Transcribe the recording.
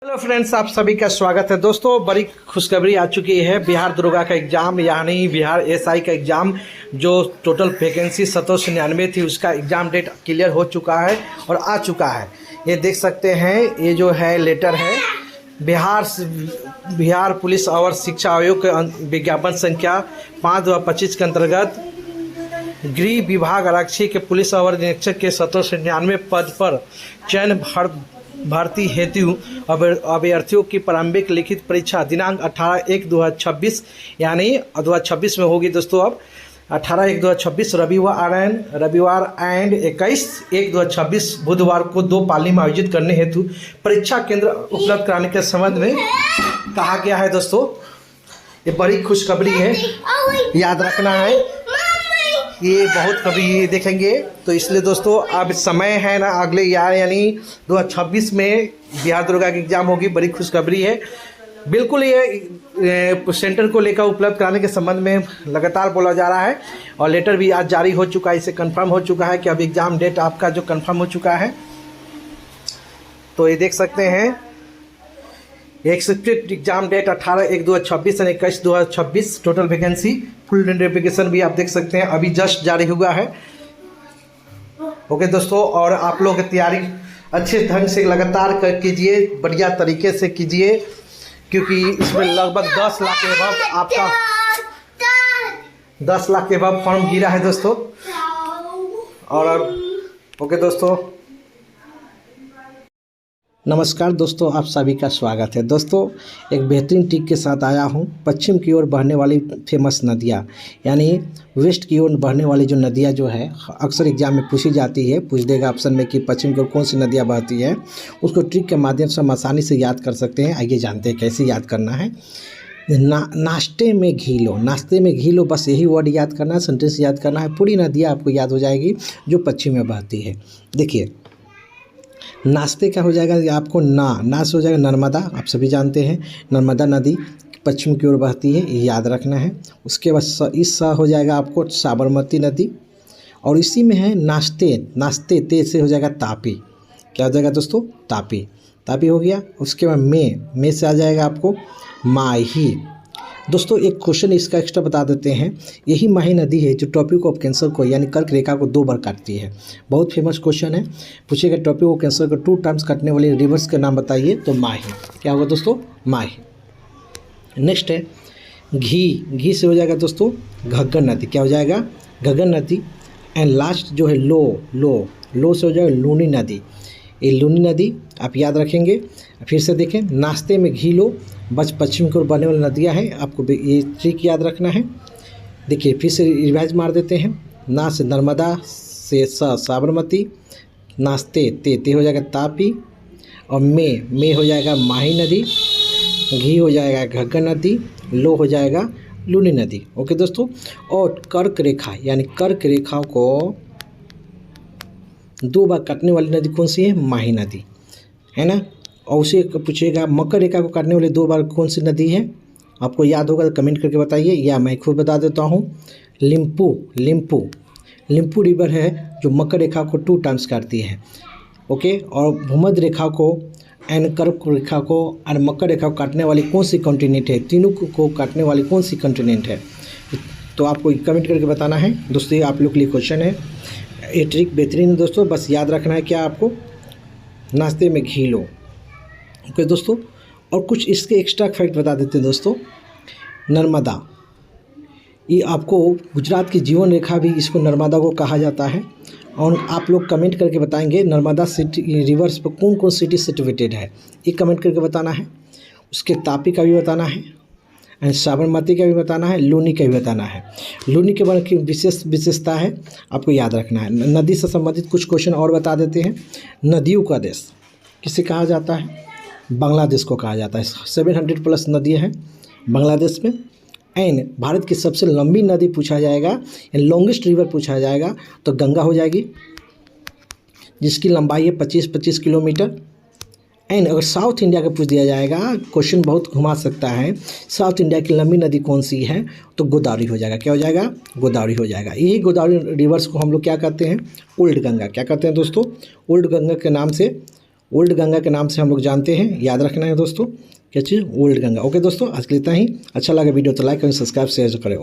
Hello friends, आप सभी का स्वागत है। दोस्तों, बड़ी खुशखबरी आ चुकी है। बिहार दरोगा का एग्ज़ाम यानी बिहार एसआई का एग्ज़ाम जो टोटल वैकेंसी 799 थी, उसका एग्ज़ाम डेट क्लियर हो चुका है और आ चुका है। ये देख सकते हैं, ये जो है लेटर है बिहार पुलिस और शिक्षा आयोग के विज्ञापन संख्या 5/25 के अंतर्गत गृह विभाग आरक्षी के पुलिस और निरीक्षक के 799 पद पर चयन भर्ती हेतु अभ्यर्थियों की प्रारंभिक लिखित परीक्षा दिनांक 18/1/2026 यानी 2026 में होगी। दोस्तों, अब 18/1/2026 रविवार एंड 21/1/2026 बुधवार को 2 पाली में आयोजित करने हेतु परीक्षा केंद्र उपलब्ध कराने के संबंध में कहा गया है। दोस्तों, ये बड़ी खुशखबरी है, याद रखना है। ये बहुत कभी देखेंगे, तो इसलिए दोस्तों अब समय है ना, अगले यानी 2026 में बिहार दरोगा की एग्ज़ाम होगी। बड़ी खुशखबरी है। बिल्कुल ये सेंटर को लेकर उपलब्ध कराने के संबंध में लगातार बोला जा रहा है और लेटर भी आज जारी हो चुका है। इसे कंफर्म हो चुका है कि अब एग्ज़ाम डेट आपका जो कंफर्म हो चुका है। तो ये देख सकते हैं, एक्सेप्टेड एग्जाम डेट 18/1/2026 और 21/2026। टोटल वैकेंसी फुल नोटिफिकेशन भी आप देख सकते हैं, अभी जस्ट जारी हुआ है। ओके दोस्तों, और आप लोग तैयारी अच्छे ढंग से लगातार कीजिए, बढ़िया तरीके से कीजिए, क्योंकि इसमें लगभग 10 लाख के अबव आपका 10 लाख के अबव फॉर्म गिरा है दोस्तों। और ओके दोस्तों, नमस्कार दोस्तों, आप सभी का स्वागत है। दोस्तों, एक बेहतरीन टिक के साथ आया हूँ। पश्चिम की ओर बहने वाली फेमस नदियाँ यानी वेस्ट की ओर बहने वाली जो नदियाँ जो है अक्सर एग्जाम में पूछी जाती है। पूछ देगा ऑप्शन में कि पश्चिम की ओर कौन सी नदियाँ बहती है। उसको ट्रिक के माध्यम से हम आसानी से याद कर सकते हैं। आइए जानते हैं कैसे याद करना है। नाश्ते में घी लो, नाश्ते में घी लो, बस यही वर्ड याद करना है, सेंटेंस याद करना है। पूरी नदियाँ आपको याद हो जाएगी जो पश्चिम में बहती है। देखिए, नाश्ते का हो जाएगा आपको ना से हो जाएगा नर्मदा। आप सभी जानते हैं नर्मदा नदी पश्चिम की ओर बहती है, ये याद रखना है। उसके बाद इस हो जाएगा आपको साबरमती नदी। और इसी में है नाश्ते ते से हो जाएगा तापी। क्या हो जाएगा दोस्तों? तापी हो गया। उसके बाद में से आ जाएगा आपको माही। दोस्तों, एक क्वेश्चन इसका एक्स्ट्रा बता देते हैं। यही माही नदी है जो टॉपिक ऑफ कैंसर को यानी कर्क रेखा को 2 बार काटती है। बहुत फेमस क्वेश्चन है, पूछेगा टॉपिक ऑफ कैंसर को 2 टाइम्स काटने वाली रिवर्स के नाम बताइए, तो माही। क्या होगा दोस्तों? माही। नेक्स्ट है घी से हो जाएगा दोस्तों घग्गर नदी। क्या हो जाएगा? घग्गर नदी। एंड लास्ट जो है लो से हो जाएगा लूनी नदी। ये लूनी नदी आप याद रखेंगे। फिर से देखें, नाश्ते में घी लो, बस पश्चिम की ओर बहने वाली नदियाँ हैं, आपको ये ट्रिक याद रखना है। देखिए, फिर से रिवाइज मार देते हैं। ना से नर्मदा, से साबरमती, नाश्ते ते हो जाएगा तापी, और में हो जाएगा माही नदी, घी हो जाएगा घग्गर नदी, लो हो जाएगा लूनी नदी। ओके दोस्तों, और कर्क रेखा यानी कर्क रेखा को 2 बार काटने वाली नदी कौन सी है? माही नदी, है ना। और उसे पूछेगा मकर रेखा को काटने वाली 2 बार कौन सी नदी है? आपको याद होगा तो कमेंट करके बताइए, या मैं खुद बता देता हूँ। लिम्पू रिवर है जो मकर रेखा को 2 टाइम्स काटती है। ओके, और भूमध्य रेखा को एंड कर्क रेखा को और मकर रेखा को काटने वाली कौन सी कॉन्टिनेंट है? तीनों को काटने वाली कौन सी कॉन्टिनेंट है? तो आपको कमेंट करके बताना है दोस्तों। ये आप लोग के लिए क्वेश्चन है। ये ट्रिक बेहतरीन है दोस्तों, बस याद रखना है क्या आपको? नाश्ते में घी लो। ओके दोस्तों, और कुछ इसके एक्स्ट्रा फैक्ट बता देते हैं दोस्तों। नर्मदा, ये आपको गुजरात की जीवन रेखा भी इसको नर्मदा को कहा जाता है। और आप लोग कमेंट करके बताएंगे नर्मदा सिटी रिवर्स पर कौन सिटी सिचुएटेड है, ये कमेंट करके बताना है। उसके तापी का भी बताना है, एंड साबरमती का भी बताना है, लूनी का भी बताना है। लूनी के बारे की विशेषता है, आपको याद रखना है। नदी से संबंधित कुछ क्वेश्चन और बता देते हैं। नदियों का देश किसे कहा जाता है? बांग्लादेश को कहा जाता है। 700+ नदियाँ हैं बांग्लादेश में। एंड भारत की सबसे लंबी नदी पूछा जाएगा, लॉन्गेस्ट रिवर पूछा जाएगा, तो गंगा हो जाएगी, जिसकी लंबाई है 25 किलोमीटर। एंड अगर साउथ इंडिया का पूछ दिया जाएगा, क्वेश्चन बहुत घुमा सकता है, साउथ इंडिया की लंबी नदी कौन सी है? तो गोदावरी हो जाएगा। क्या हो जाएगा? गोदावरी हो जाएगा। यही गोदावरी रिवर्स को हम लोग क्या कहते हैं? ओल्ड गंगा। क्या कहते हैं दोस्तों? ओल्ड गंगा के नाम से ओल्ड गंगा के नाम से हम लोग जानते हैं, याद रखना है दोस्तों क्या चीज़, ओल्ड गंगा। ओके दोस्तों, आज के लिए इतना ही। अच्छा लगा वीडियो तो लाइक करें, सब्सक्राइब शेयर करें।